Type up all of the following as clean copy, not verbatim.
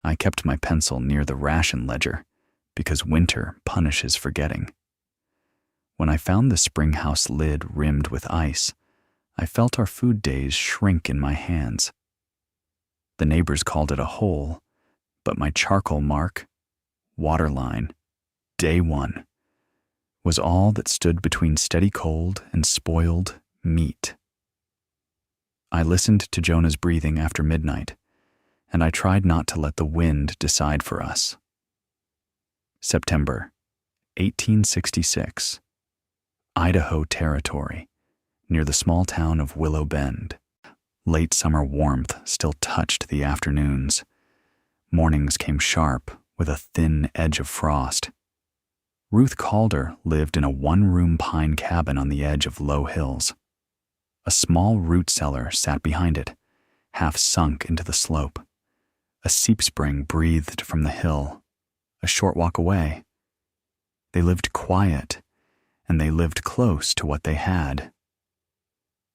I kept my pencil near the ration ledger because winter punishes forgetting. When I found the spring house lid rimmed with ice, I felt our food days shrink in my hands. The neighbors called it a hole, but my charcoal mark, waterline, day one, was all that stood between steady cold and spoiled meat. I listened to Jonah's breathing after midnight, and I tried not to let the wind decide for us. September 1866, Idaho Territory, near the small town of Willow Bend. Late summer warmth still touched the afternoons. Mornings came sharp with a thin edge of frost. Ruth Calder lived in a one-room pine cabin on the edge of low hills. A small root cellar sat behind it, half sunk into the slope. A seep spring breathed from the hill, a short walk away. They lived quiet, and they lived close to what they had.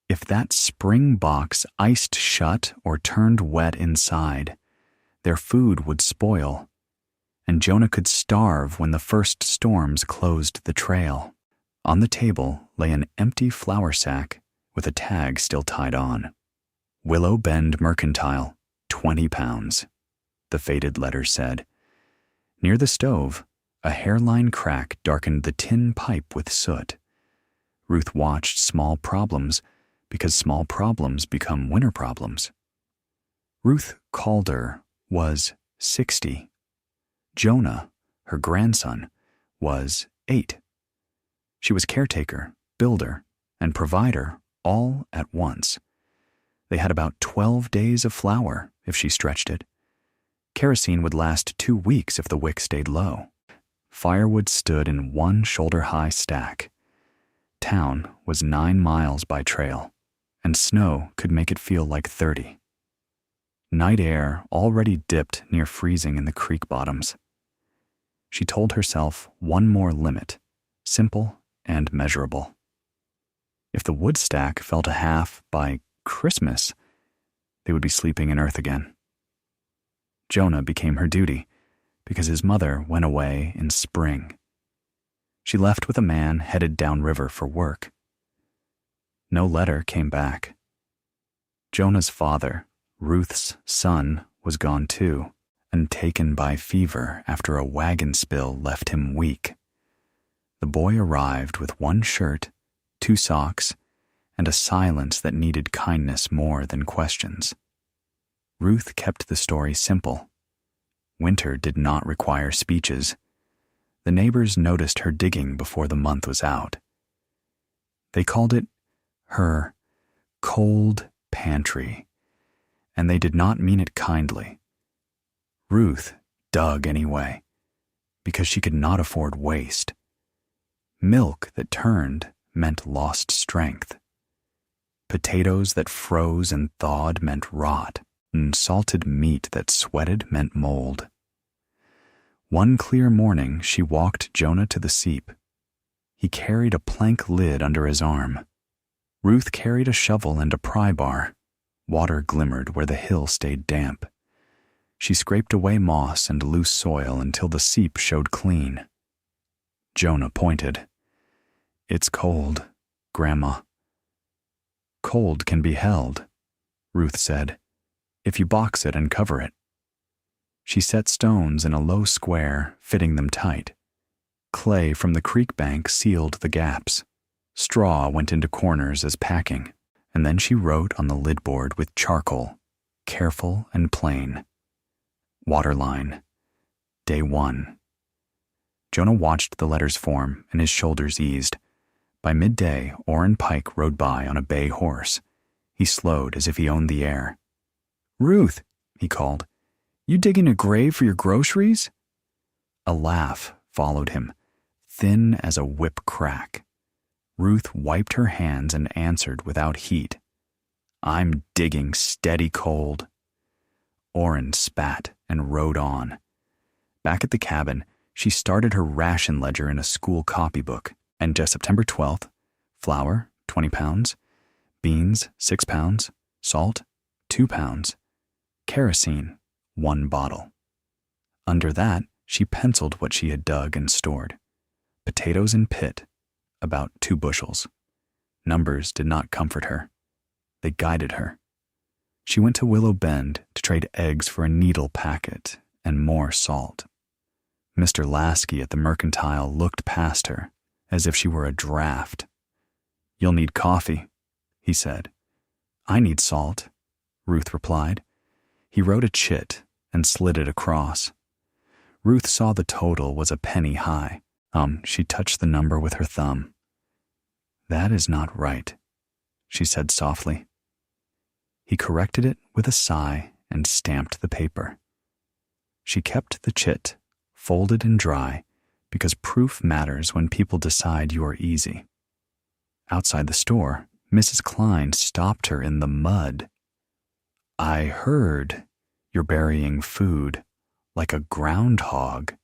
If that spring box iced shut or turned wet inside, their food would spoil, and Jonah could starve when the first storms closed the trail. On the table lay an empty flour sack with a tag still tied on. Willow Bend Mercantile, 20 pounds, the faded letters said. Near the stove, a hairline crack darkened the tin pipe with soot. Ruth watched small problems because small problems become winter problems. Ruth Calder was 60. Jonah, her grandson, was 8. She was caretaker, builder, and provider all at once. They had about 12 days of flour if she stretched it. Kerosene would last 2 weeks if the wick stayed low. Firewood stood in one shoulder-high stack. Town was 9 miles by trail, and snow could make it feel like 30. Night air already dipped near freezing in the creek bottoms. She told herself one more limit, simple and measurable. If the wood stack fell to half by Christmas, they would be sleeping in earth again. Jonah became her duty because his mother went away in spring. She left with a man headed downriver for work. No letter came back. Jonah's father, Ruth's son, was gone too, and taken by fever after a wagon spill left him weak. The boy arrived with 1 shirt, 2 socks, and a silence that needed kindness more than questions. Ruth kept the story simple. Winter did not require speeches. The neighbors noticed her digging before the month was out. They called it her cold pantry, and they did not mean it kindly. Ruth dug anyway, because she could not afford waste. Milk that turned meant lost strength. Potatoes that froze and thawed meant rot, and salted meat that sweated meant mold. One clear morning, she walked Jonah to the seep. He carried a plank lid under his arm. Ruth carried a shovel and a pry bar. Water glimmered where the hill stayed damp. She scraped away moss and loose soil until the seep showed clean. Jonah pointed. "It's cold, Grandma." "Cold can be held," Ruth said, "if you box it and cover it." She set stones in a low square, fitting them tight. Clay from the creek bank sealed the gaps. Straw went into corners as packing, and then she wrote on the lid board with charcoal, careful and plain. Waterline, day 1. Jonah watched the letters form, and his shoulders eased. By midday, Orrin Pike rode by on a bay horse. He slowed as if he owned the air. "Ruth," he called, "you digging a grave for your groceries?" A laugh followed him, thin as a whip crack. Ruth wiped her hands and answered without heat. "I'm digging steady cold." Orrin spat and rode on. Back at the cabin, she started her ration ledger in a school copybook, and just September 12th, flour, 20 pounds, beans, 6 pounds, salt, 2 pounds, kerosene, 1 bottle. Under that, she penciled what she had dug and stored. Potatoes in pit, about 2 bushels. Numbers did not comfort her. They guided her. She went to Willow Bend to trade eggs for a needle packet and more salt. Mr. Lasky at the mercantile looked past her as if she were a draft. "You'll need coffee," he said. "I need salt," Ruth replied. He wrote a chit and slid it across. Ruth saw the total was a penny high. She touched the number with her thumb. "That is not right," she said softly. He corrected it with a sigh and stamped the paper. She kept the chit, folded and dry, because proof matters when people decide you are easy. Outside the store, Mrs. Klein stopped her in the mud. "I heard you're burying food like a groundhog,"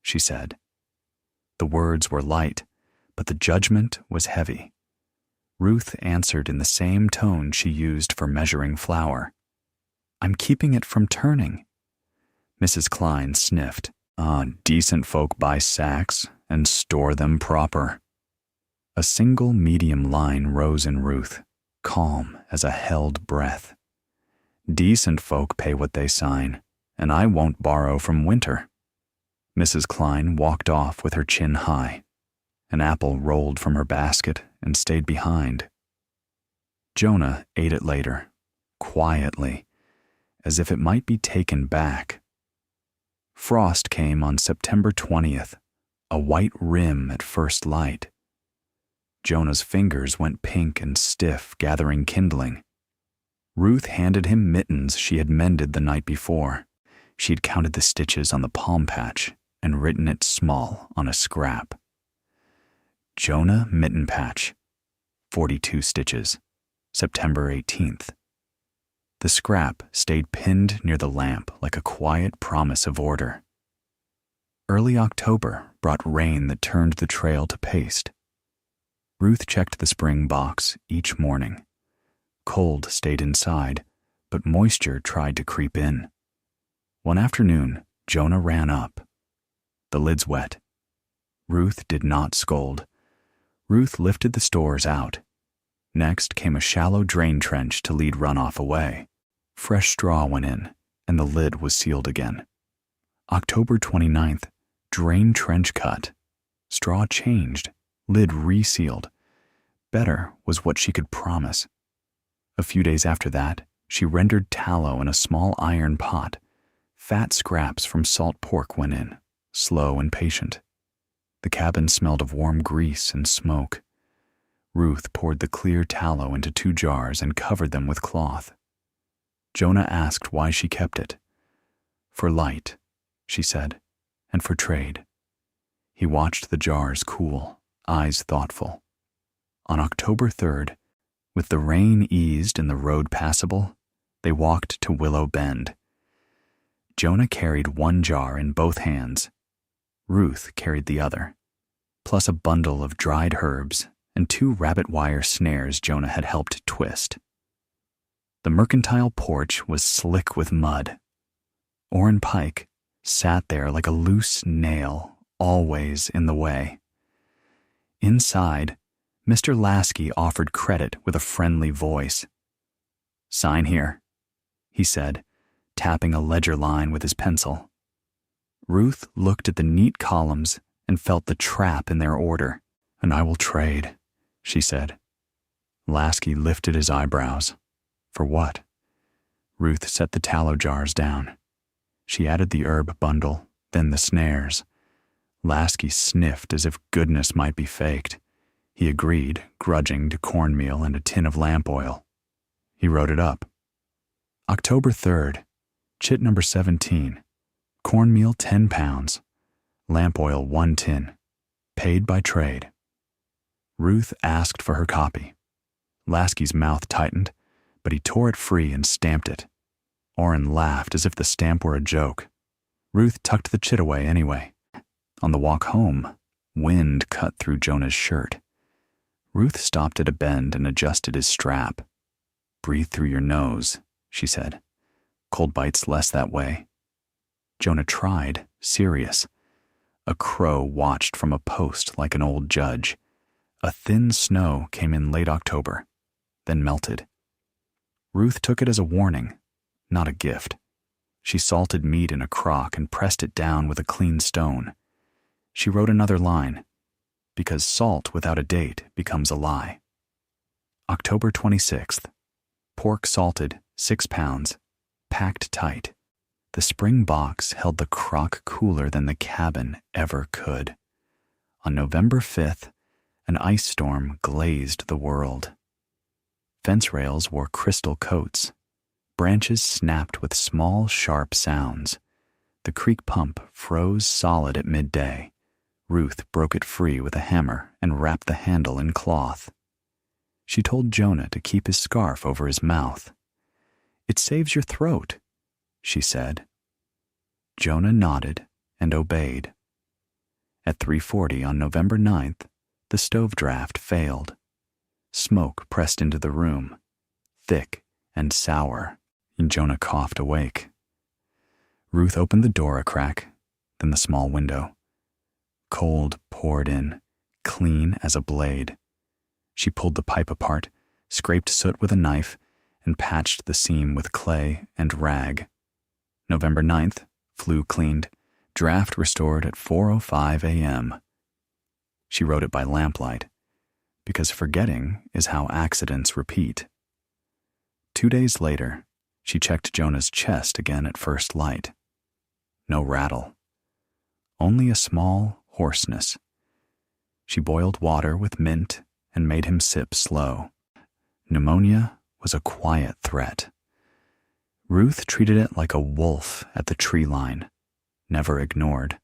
she said. The words were light, but the judgment was heavy. Ruth answered in the same tone she used for measuring flour. "I'm keeping it from turning." Mrs. Klein sniffed. Decent folk buy sacks and store them proper." A single medium line rose in Ruth, calm as a held breath. "Decent folk pay what they sign, and I won't borrow from winter." Mrs. Klein walked off with her chin high. An apple rolled from her basket and stayed behind. Jonah ate it later, quietly, as if it might be taken back. Frost came on September 20th, a white rim at first light. Jonah's fingers went pink and stiff, gathering kindling. Ruth handed him mittens she had mended the night before. She had counted the stitches on the palm patch and written it small on a scrap. Jonah mitten patch, 42 stitches, September 18th. The scrap stayed pinned near the lamp like a quiet promise of order. Early October brought rain that turned the trail to paste. Ruth checked the spring box each morning. Cold stayed inside, but moisture tried to creep in. One afternoon, Jonah ran up. The lid's wet. Ruth did not scold. Ruth lifted the stores out. Next came a shallow drain trench to lead runoff away. Fresh straw went in, and the lid was sealed again. October 29th, drain trench cut. Straw changed, lid resealed. Better was what she could promise. A few days after that, she rendered tallow in a small iron pot. Fat scraps from salt pork went in, slow and patient. The cabin smelled of warm grease and smoke. Ruth poured the clear tallow into 2 jars and covered them with cloth. Jonah asked why she kept it. "For light," she said, "and for trade." He watched the jars cool, eyes thoughtful. On October 3rd, with the rain eased and the road passable, they walked to Willow Bend. Jonah carried 1 jar in both hands. Ruth carried the other, plus a bundle of dried herbs and 2 rabbit wire snares Jonah had helped twist. The mercantile porch was slick with mud. Orrin Pike sat there like a loose nail, always in the way. Inside, Mr. Lasky offered credit with a friendly voice. "Sign here," he said, tapping a ledger line with his pencil. Ruth looked at the neat columns and felt the trap in their order. "And I will trade," she said. Lasky lifted his eyebrows. "For what?" Ruth set the tallow jars down. She added the herb bundle, then the snares. Lasky sniffed as if goodness might be faked. He agreed, grudging to cornmeal and a tin of lamp oil. He wrote it up. October 3rd, chit number 17. Cornmeal 10 pounds. Lamp oil 1 tin. Paid by trade. Ruth asked for her copy. Lasky's mouth tightened, but he tore it free and stamped it. Orrin laughed as if the stamp were a joke. Ruth tucked the chit away anyway. On the walk home, wind cut through Jonah's shirt. Ruth stopped at a bend and adjusted his strap. "Breathe through your nose," she said. "Cold bites less that way." Jonah tried, serious. A crow watched from a post like an old judge. A thin snow came in late October, then melted. Ruth took it as a warning, not a gift. She salted meat in a crock and pressed it down with a clean stone. She wrote another line, because salt without a date becomes a lie. October 26th. Pork salted, 6 pounds, packed tight. The spring box held the crock cooler than the cabin ever could. On November 5th, an ice storm glazed the world. Fence rails wore crystal coats. Branches snapped with small, sharp sounds. The creek pump froze solid at midday. Ruth broke it free with a hammer and wrapped the handle in cloth. She told Jonah to keep his scarf over his mouth. "It saves your throat," she said. Jonah nodded and obeyed. At 3:40 on November 9th, the stove draft failed. Smoke pressed into the room, thick and sour. Jonah coughed awake. Ruth opened the door a crack, then the small window. Cold poured in, clean as a blade. She pulled the pipe apart, scraped soot with a knife, and patched the seam with clay and rag. November 9th, flue cleaned, draft restored at 4:05 a.m. She wrote it by lamplight, because forgetting is how accidents repeat. 2 days later, she checked Jonah's chest again at first light. No rattle. Only a small hoarseness. She boiled water with mint and made him sip slow. Pneumonia was a quiet threat. Ruth treated it like a wolf at the tree line, never ignored.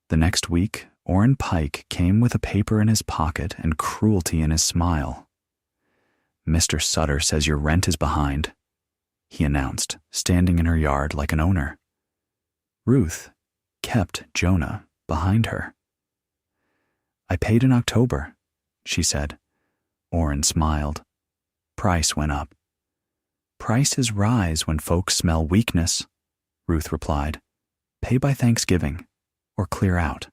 The next week, Orrin Pike came with a paper in his pocket and cruelty in his smile. "Mr. Sutter says your rent is behind," he announced, standing in her yard like an owner. Ruth kept Jonah behind her. "I paid in October," she said. Orrin smiled. "Price went up." "Prices rise when folks smell weakness," Ruth replied. "Pay by Thanksgiving, or clear out."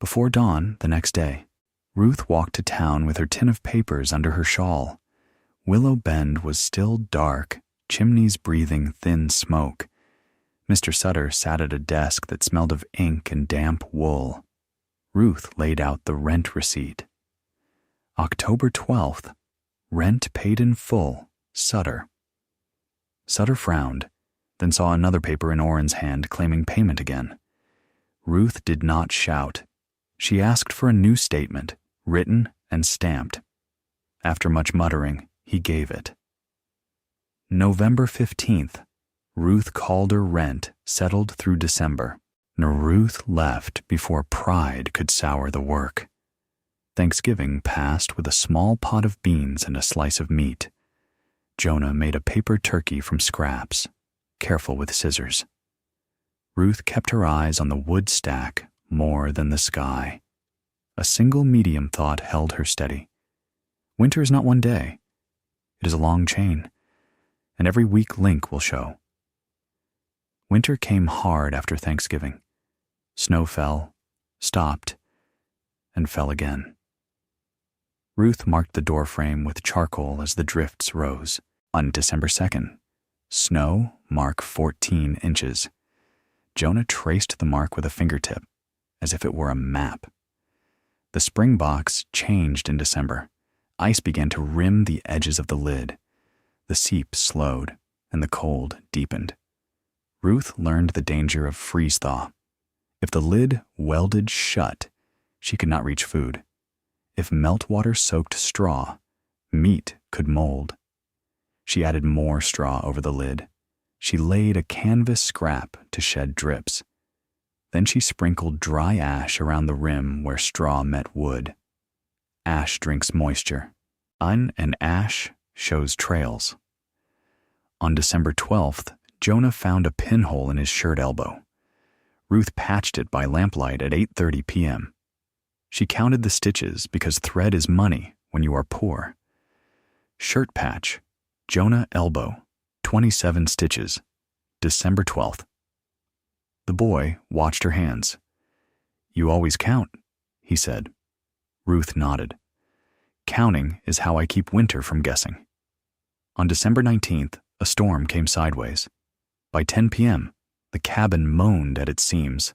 Before dawn the next day, Ruth walked to town with her tin of papers under her shawl. Willow Bend was still dark, chimneys breathing thin smoke. Mr. Sutter sat at a desk that smelled of ink and damp wool. Ruth laid out the rent receipt. October 12th, rent paid in full, Sutter. Sutter frowned, then saw another paper in Orrin's hand claiming payment again. Ruth did not shout. She asked for a new statement, written and stamped. After much muttering, he gave it. November 15th, Ruth called her rent settled through December. Ruth left before pride could sour the work. Thanksgiving passed with a small pot of beans and a slice of meat. Jonah made a paper turkey from scraps, careful with scissors. Ruth kept her eyes on the wood stack more than the sky. A single medium thought held her steady. Winter is not one day. It is a long chain, and every weak link will show. Winter came hard after Thanksgiving. Snow fell, stopped, and fell again. Ruth marked the doorframe with charcoal as the drifts rose. On December 2nd, snow mark 14 inches. Jonah traced the mark with a fingertip, as if it were a map. The spring box changed in December. Ice began to rim the edges of the lid. The seep slowed, and the cold deepened. Ruth learned the danger of freeze-thaw. If the lid welded shut, she could not reach food. If meltwater soaked straw, meat could mold. She added more straw over the lid. She laid a canvas scrap to shed drips. Then she sprinkled dry ash around the rim where straw met wood. Ash drinks moisture. And ash shows trails. On December 12th, Jonah found a pinhole in his shirt elbow. Ruth patched it by lamplight at 8:30 p.m. She counted the stitches because thread is money when you are poor. Shirt patch, Jonah elbow, 27 stitches, December 12th. The boy watched her hands. "You always count," he said. Ruth nodded. "Counting is how I keep winter from guessing." On December 19th, a storm came sideways. By 10 p.m., the cabin moaned at its seams.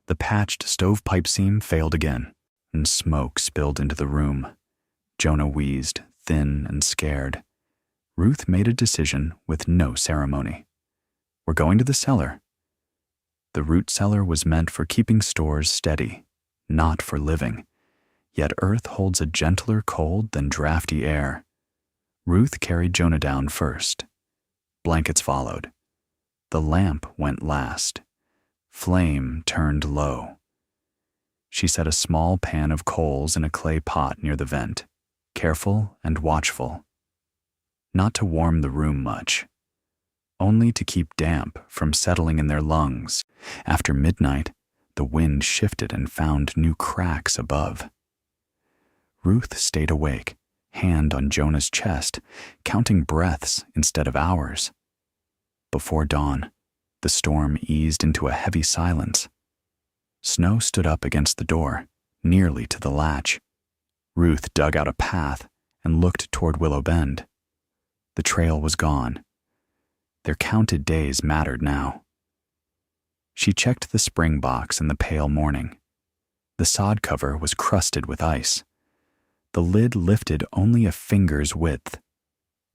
The patched stovepipe seam failed again, and smoke spilled into the room. Jonah wheezed, thin and scared. Ruth made a decision with no ceremony. "We're going to the cellar." The root cellar was meant for keeping stores steady, not for living. Yet earth holds a gentler cold than drafty air. Ruth carried Jonah down first. Blankets followed. The lamp went last. Flame turned low. She set a small pan of coals in a clay pot near the vent, careful and watchful. Not to warm the room much, only to keep damp from settling in their lungs. After midnight, the wind shifted and found new cracks above. Ruth stayed awake, hand on Jonah's chest, counting breaths instead of hours. Before dawn, the storm eased into a heavy silence. Snow stood up against the door, nearly to the latch. Ruth dug out a path and looked toward Willow Bend. The trail was gone. Their counted days mattered now. She checked the spring box in the pale morning. The sod cover was crusted with ice. The lid lifted only a finger's width.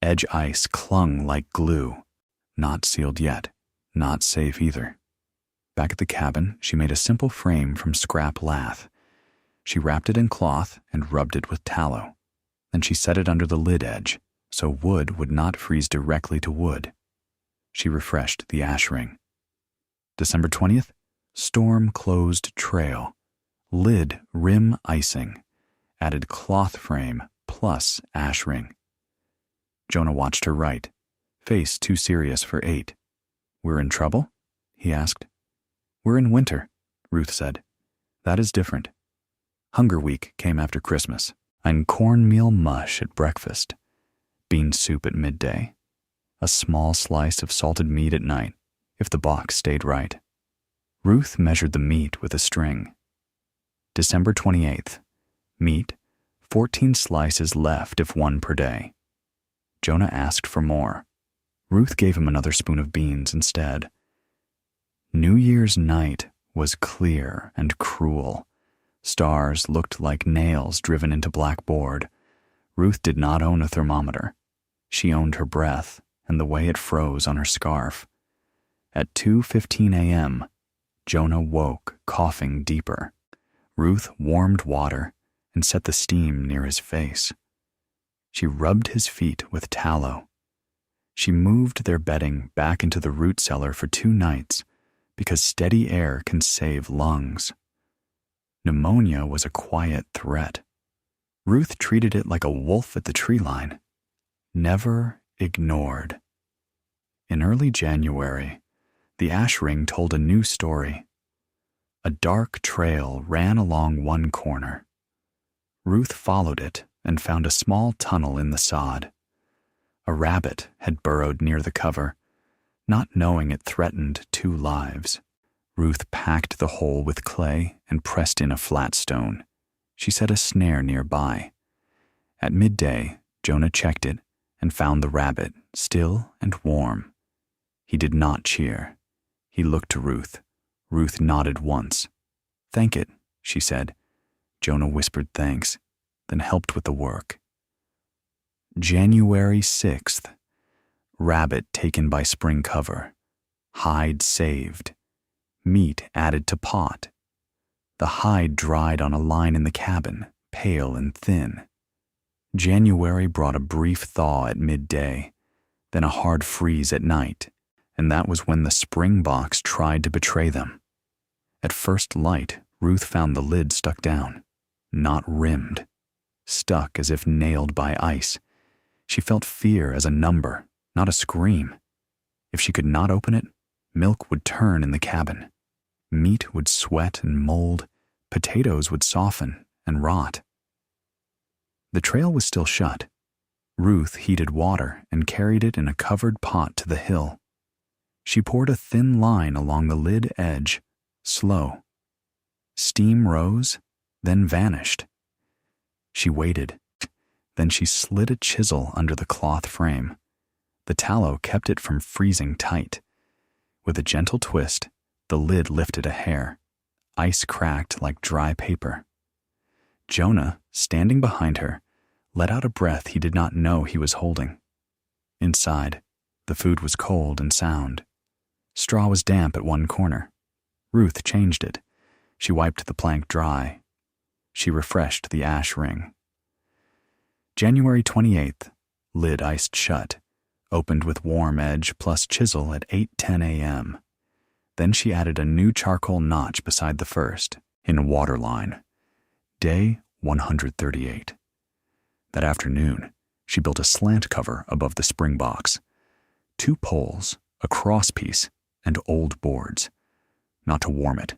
Edge ice clung like glue. Not sealed yet, not safe either. Back at the cabin, she made a simple frame from scrap lath. She wrapped it in cloth and rubbed it with tallow. Then she set it under the lid edge, so wood would not freeze directly to wood. She refreshed the ash ring. December 20th, storm-closed trail. Lid rim icing. Added cloth frame plus ash ring. Jonah watched her write. Face too serious for 8. "We're in trouble?" he asked. "We're in winter," Ruth said. "That is different." Hunger Week came after Christmas, and cornmeal mush at breakfast, bean soup at midday, a small slice of salted meat at night, if the box stayed right. Ruth measured the meat with a string. December 28th. Meat, 14 slices left if 1 per day. Jonah asked for more. Ruth gave him another spoon of beans instead. New Year's night was clear and cruel. Stars looked like nails driven into blackboard. Ruth did not own a thermometer. She owned her breath and the way it froze on her scarf. At 2:15 a.m., Jonah woke, coughing deeper. Ruth warmed water and set the steam near his face. She rubbed his feet with tallow. She moved their bedding back into the root cellar for 2 nights because steady air can save lungs. Pneumonia was a quiet threat. Ruth treated it like a wolf at the tree line. Never ignored. In early January, the ash ring told a new story. A dark trail ran along one corner. Ruth followed it and found a small tunnel in the sod. A rabbit had burrowed near the cover, not knowing it threatened 2 lives. Ruth packed the hole with clay and pressed in a flat stone. She set a snare nearby. At midday, Jonah checked it and found the rabbit still and warm. He did not cheer. He looked to Ruth. Ruth nodded once. "Thank it," she said. Jonah whispered thanks, then helped with the work. January 6th. Rabbit taken by spring cover. Hide saved. Meat added to pot. The hide dried on a line in the cabin, pale and thin. January brought a brief thaw at midday, then a hard freeze at night, and that was when the spring box tried to betray them. At first light, Ruth found the lid stuck down, not rimmed, stuck as if nailed by ice. She felt fear as a number, not a scream. If she could not open it, milk would turn in the cabin. Meat would sweat and mold. Potatoes would soften and rot. The trail was still shut. Ruth heated water and carried it in a covered pot to the hill. She poured a thin line along the lid edge, slow. Steam rose, then vanished. She waited. Then she slid a chisel under the cloth frame. The tallow kept it from freezing tight. With a gentle twist, the lid lifted a hair. Ice cracked like dry paper. Jonah, standing behind her, let out a breath he did not know he was holding. Inside, the food was cold and sound. Straw was damp at one corner. Ruth changed it. She wiped the plank dry. She refreshed the ash ring. January 28th, lid iced shut, opened with warm edge plus chisel at 8:10 a.m. Then she added a new charcoal notch beside the first, in waterline. Day 138. That afternoon, she built a slant cover above the spring box. 2 poles, a crosspiece, and old boards. Not to warm it,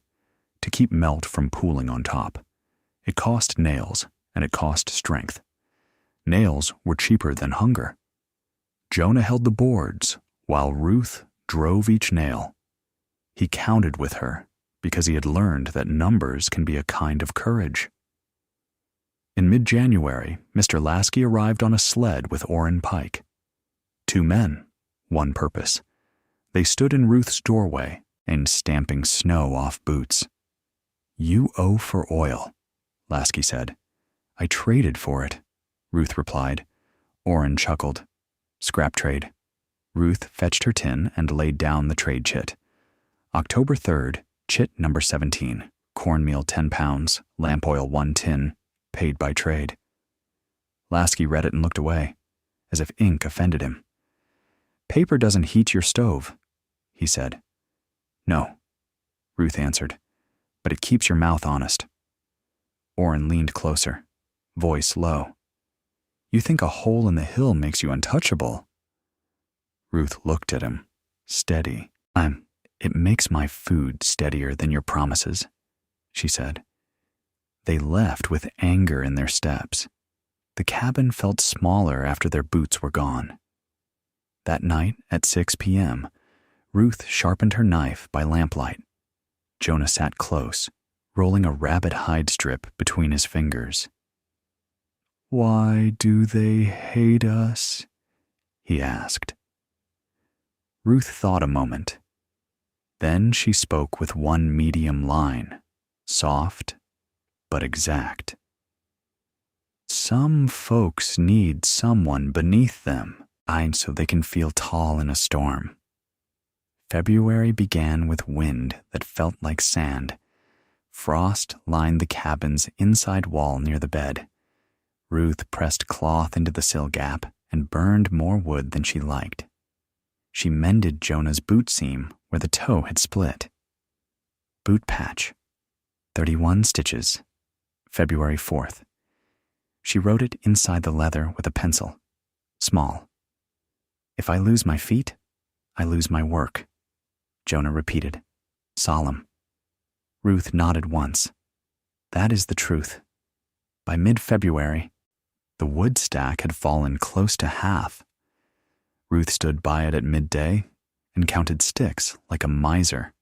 to keep melt from pooling on top. It cost nails, and it cost strength. Nails were cheaper than hunger. Jonah held the boards, while Ruth drove each nail. He counted with her, because he had learned that numbers can be a kind of courage. In mid-January, Mr. Lasky arrived on a sled with Orrin Pike. 2 men, one purpose. They stood in Ruth's doorway and stamping snow off boots. "You owe for oil," Lasky said. "I traded for it," Ruth replied. Orrin chuckled. "Scrap trade." Ruth fetched her tin and laid down the trade chit. October 3rd, chit number 17, cornmeal 10 pounds, lamp oil 1 tin, paid by trade. Lasky read it and looked away, as if ink offended him. "Paper doesn't heat your stove," he said. "No," Ruth answered, "but it keeps your mouth honest." Orrin leaned closer, voice low. "You think a hole in the hill makes you untouchable?" Ruth looked at him, steady. It makes my food steadier than your promises," she said. They left with anger in their steps. The cabin felt smaller after their boots were gone. That night at 6 p.m., Ruth sharpened her knife by lamplight. Jonah sat close, rolling a rabbit hide strip between his fingers. "Why do they hate us?" he asked. Ruth thought a moment. Then she spoke with one medium line, soft but exact. "Some folks need someone beneath them, so they can feel tall in a storm." February began with wind that felt like sand. Frost lined the cabin's inside wall near the bed. Ruth pressed cloth into the sill gap and burned more wood than she liked. She mended Jonah's boot seam where the toe had split. Boot patch, 31 stitches, February 4th. She wrote it inside the leather with a pencil, small. "If I lose my feet, I lose my work," Jonah repeated, solemn. Ruth nodded once. "That is the truth." By mid-February, the wood stack had fallen close to half. Ruth stood by it at midday and counted sticks like a miser.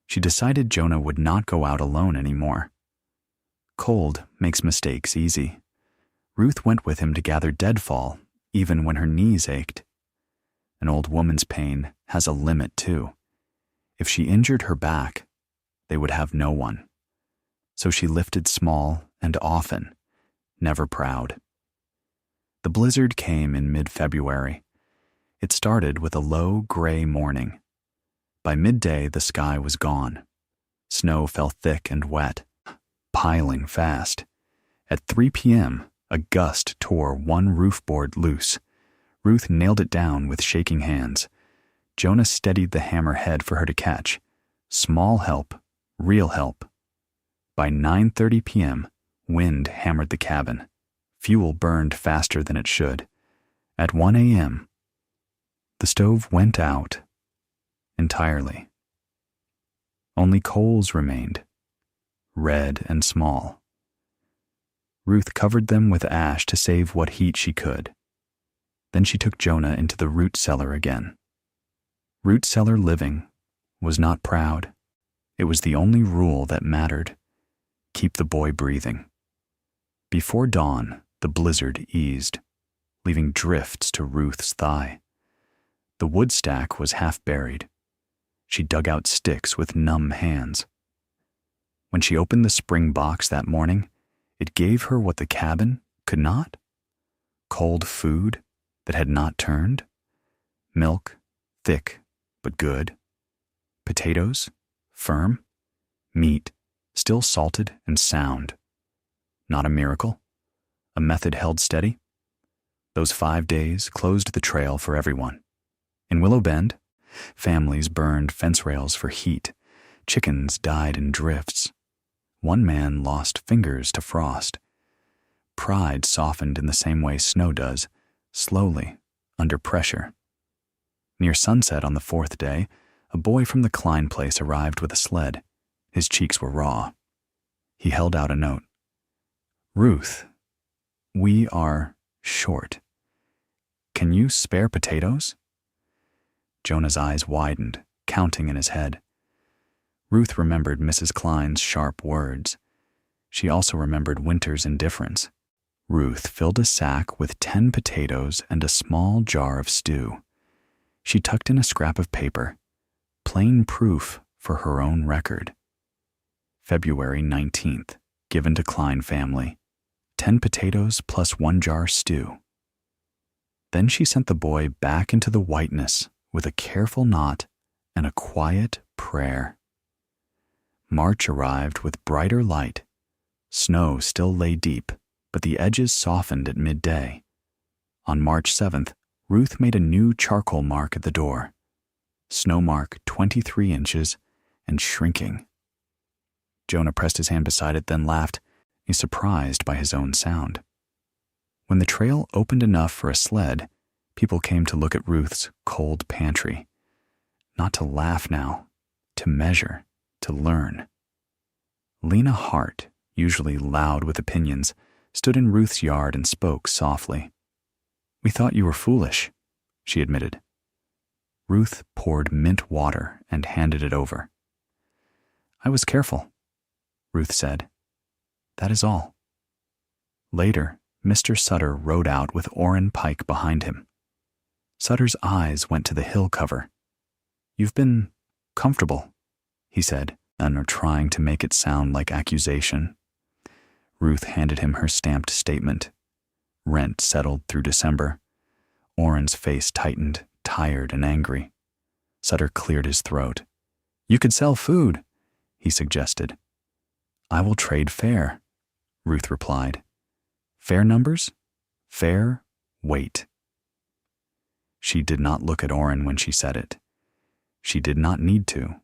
She decided Jonah would not go out alone anymore. Cold makes mistakes easy. Ruth went with him to gather deadfall, even when her knees ached. An old woman's pain has a limit, too. If she injured her back, they would have no one. So she lifted small and often, never proud. The blizzard came in mid-February. It started with a low, gray morning. By midday, the sky was gone. Snow fell thick and wet, piling fast. At 3 p.m., a gust tore one roof board loose. Ruth nailed it down with shaking hands. Jonah steadied the hammer head for her to catch. Small help, real help. By 9:30 p.m., wind hammered the cabin. Fuel burned faster than it should. At 1 a.m., the stove went out entirely. Only coals remained, red and small. Ruth covered them with ash to save what heat she could. Then she took Jonah into the root cellar again. Root cellar living was not proud. It was the only rule that mattered. Keep the boy breathing. Before dawn, the blizzard eased, leaving drifts to Ruth's thigh. The wood stack was half buried. She dug out sticks with numb hands. When she opened the spring box that morning, it gave her what the cabin could not. Cold food that had not turned. Milk, thick but good. Potatoes, firm. Meat, still salted and sound. Not a miracle. A method held steady. Those 5 days closed the trail for everyone. In Willow Bend, families burned fence rails for heat. Chickens died in drifts. One man lost fingers to frost. Pride softened in the same way snow does, slowly, under pressure. Near sunset on the 4th day, a boy from the Klein place arrived with a sled. His cheeks were raw. He held out a note. "Ruth, we are short. Can you spare potatoes?" Jonah's eyes widened, counting in his head. Ruth remembered Mrs. Klein's sharp words. She also remembered Winter's indifference. Ruth filled a sack with 10 potatoes and a small jar of stew. She tucked in a scrap of paper, plain proof for her own record. February 19th, given to Klein family. 10 potatoes plus 1 jar stew. Then she sent the boy back into the whiteness with a careful knot and a quiet prayer. March arrived with brighter light. Snow still lay deep, but the edges softened at midday. On March 7th, Ruth made a new charcoal mark at the door. Snow mark 23 inches and shrinking. Jonah pressed his hand beside it, then laughed, surprised by his own sound. When the trail opened enough for a sled, people came to look at Ruth's cold pantry. Not to laugh now, to measure, to learn. Lena Hart, usually loud with opinions, stood in Ruth's yard and spoke softly. "We thought you were foolish," she admitted. Ruth poured mint water and handed it over. "I was careful," Ruth said. "That is all." Later, Mr. Sutter rode out with Orrin Pike behind him. Sutter's eyes went to the hill cover. "You've been comfortable," he said, and trying to make it sound like accusation. Ruth handed him her stamped statement. Rent settled through December. Orrin's face tightened, tired and angry. Sutter cleared his throat. "You could sell food," he suggested. "I will trade fair," Ruth replied. "Fair numbers? Fair weight." She did not look at Orrin when she said it. She did not need to.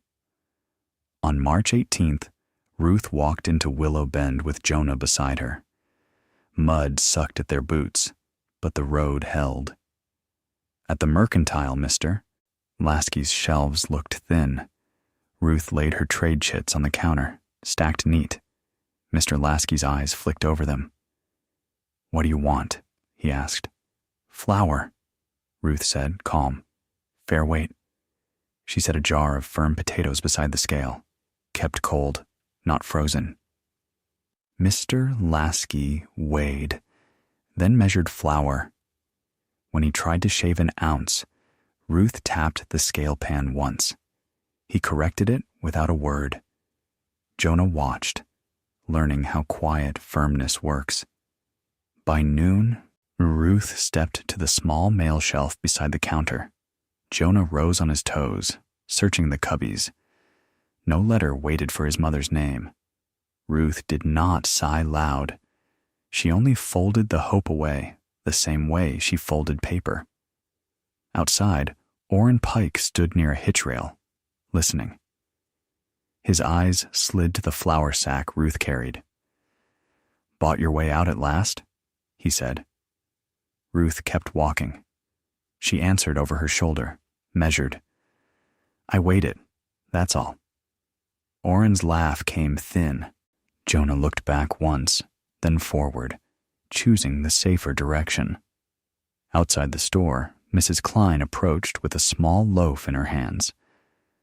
On March 18th, Ruth walked into Willow Bend with Jonah beside her. Mud sucked at their boots, but the road held. "At the Mercantile, mister." Lasky's shelves looked thin. Ruth laid her trade chits on the counter, stacked neat. Mr. Lasky's eyes flicked over them. "What do you want?" he asked. "Flour," Ruth said, calm. "Fair weight." She set a jar of firm potatoes beside the scale, kept cold, not frozen. Mr. Lasky weighed, then measured flour. When he tried to shave an ounce, Ruth tapped the scale pan once. He corrected it without a word. Jonah watched, learning how quiet firmness works. By noon, Ruth stepped to the small mail shelf beside the counter. Jonah rose on his toes, searching the cubbies. No letter waited for his mother's name. Ruth did not sigh loud. She only folded the hope away, the same way she folded paper. Outside, Orrin Pike stood near a hitch rail, listening. His eyes slid to the flour sack Ruth carried. "Bought your way out at last?" he said. Ruth kept walking. She answered over her shoulder, measured. "I weighed it, that's all." Orrin's laugh came thin. Jonah looked back once, then forward, choosing the safer direction. Outside the store, Mrs. Klein approached with a small loaf in her hands.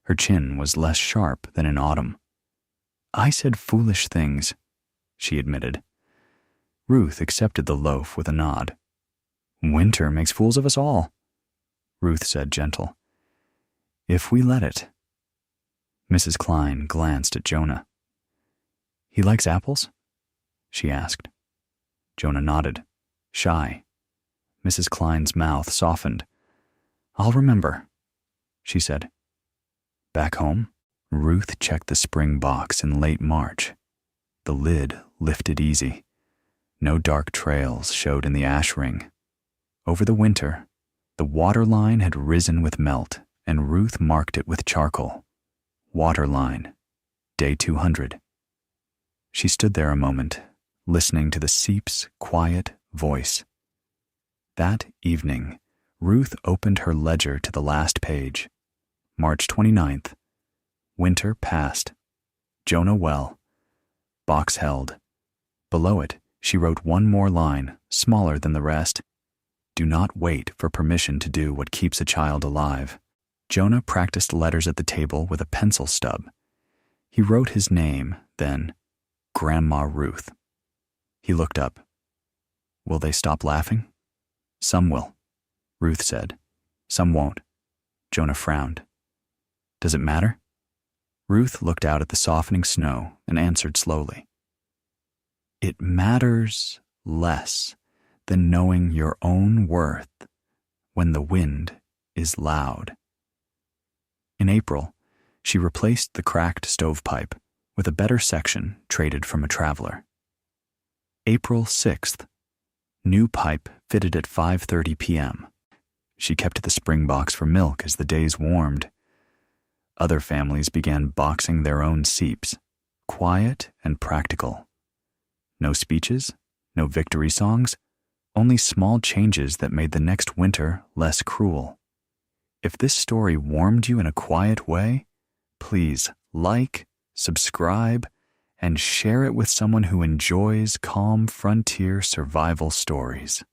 Her chin was less sharp than in autumn. "I said foolish things," she admitted. Ruth accepted the loaf with a nod. "Winter makes fools of us all," Ruth said, gentle. "If we let it." Mrs. Klein glanced at Jonah. "He likes apples?" she asked. Jonah nodded, shy. Mrs. Klein's mouth softened. "I'll remember," she said. Back home, Ruth checked the spring box in late March. The lid lifted easy. No dark trails showed in the ash ring. Over the winter, the water line had risen with melt, and Ruth marked it with charcoal. Water line, day 200. She stood there a moment, listening to the seep's quiet voice. That evening, Ruth opened her ledger to the last page. March 29th. Winter passed. Jonah well. Box held. Below it, she wrote one more line, smaller than the rest. Do not wait for permission to do what keeps a child alive. Jonah practiced letters at the table with a pencil stub. He wrote his name, then, Grandma Ruth. He looked up. Will they stop laughing? Some will, Ruth said. Some won't. Jonah frowned. Does it matter? Ruth looked out at the softening snow and answered slowly. It matters less than knowing your own worth when the wind is loud. In April, she replaced the cracked stovepipe with a better section traded from a traveler. April 6th. New pipe fitted at 5:30 p.m. She kept the spring box for milk as the days warmed. Other families began boxing their own seeps, quiet and practical. No speeches, no victory songs, only small changes that made the next winter less cruel. If this story warmed you in a quiet way, please like, subscribe, and share it with someone who enjoys calm frontier survival stories.